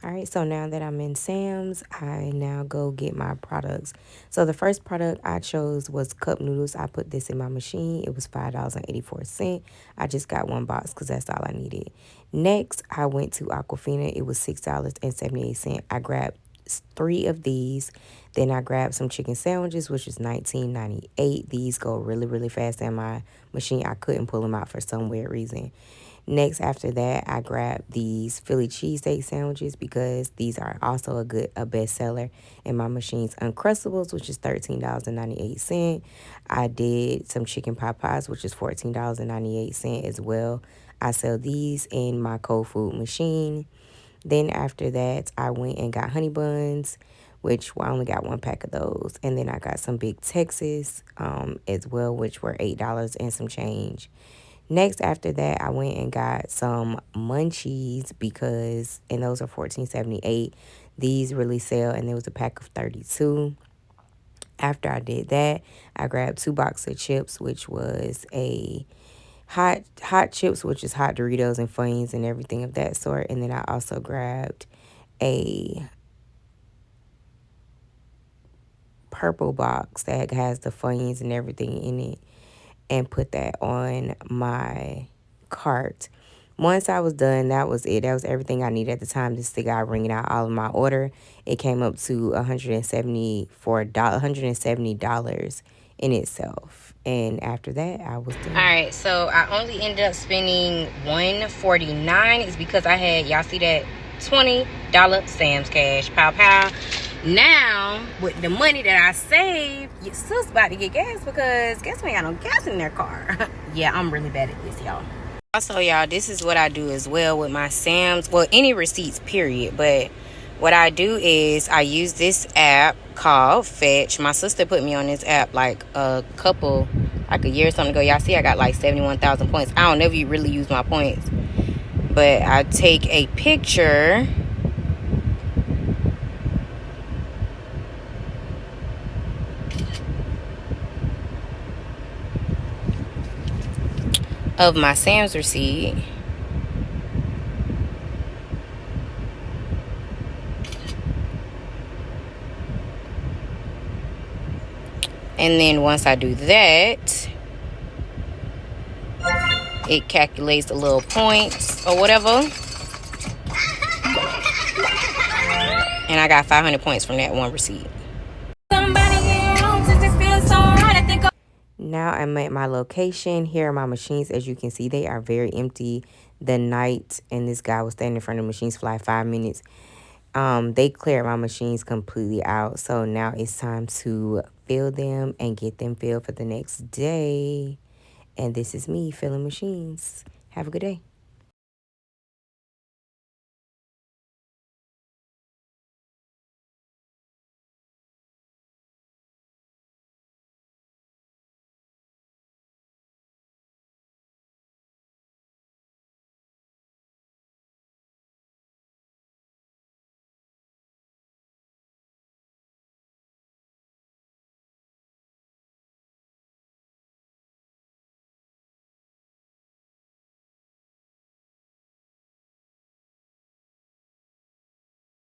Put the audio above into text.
All right, so now that I'm in Sam's, I now go get my products. So the first product I chose was cup noodles. I put this in my machine. It was $5.84. I just got one box because that's all I needed. Next, I went to Aquafina. It was $6.78. I grabbed three of these. Then I grabbed some chicken sandwiches, which is $19.98. These go really, really fast in my machine. I couldn't pull them out for some weird reason. Next, after that, I grabbed these Philly cheesesteak sandwiches because these are also a bestseller in my machine's Uncrustables, which is $13.98. I did some chicken pot pies, which is $14.98 as well. I sell these in my cold food machine. Then after that, I went and got honey buns, which I only got one pack of those. And then I got some Big Texas as well, which were $8 and some change. Next, after that, I went and got some munchies and those are $14.78. These really sell, and there was a pack of 32. After I did that, I grabbed two boxes of chips, which was a hot chips, which is hot Doritos and Funyuns and everything of that sort. And then I also grabbed a purple box that has the Funyuns and everything in it, and put that on my cart. Once I was done, that was it. That was everything I needed at the time. This is the guy bringing out all of my order. It came up to $170 in itself. And after that, I was done. All right, so I only ended up spending $149. It's because I had, y'all see that $20 Sam's Cash. Pow, pow. Now, with the money that I saved, your sis about to get gas because guess we ain't got no gas in their car. Yeah, I'm really bad at this, y'all. Also, y'all, this is what I do as well with my Sam's. Well, any receipts, period. But what I do is I use this app called Fetch. My sister put me on this app like a year or something ago. Y'all see I got like 71,000 points. I don't never really use my points. But I take a picture of my Sam's receipt. And then once I do that, it calculates the little points or whatever. And I got 500 points from that one receipt. Now I'm at my location. Here are my machines. As you can see, they are very empty. The night and this guy was standing in front of the machines for like 5 minutes. They cleared my machines completely out. So now it's time to fill them and get them filled for the next day. And this is me filling machines. Have a good day.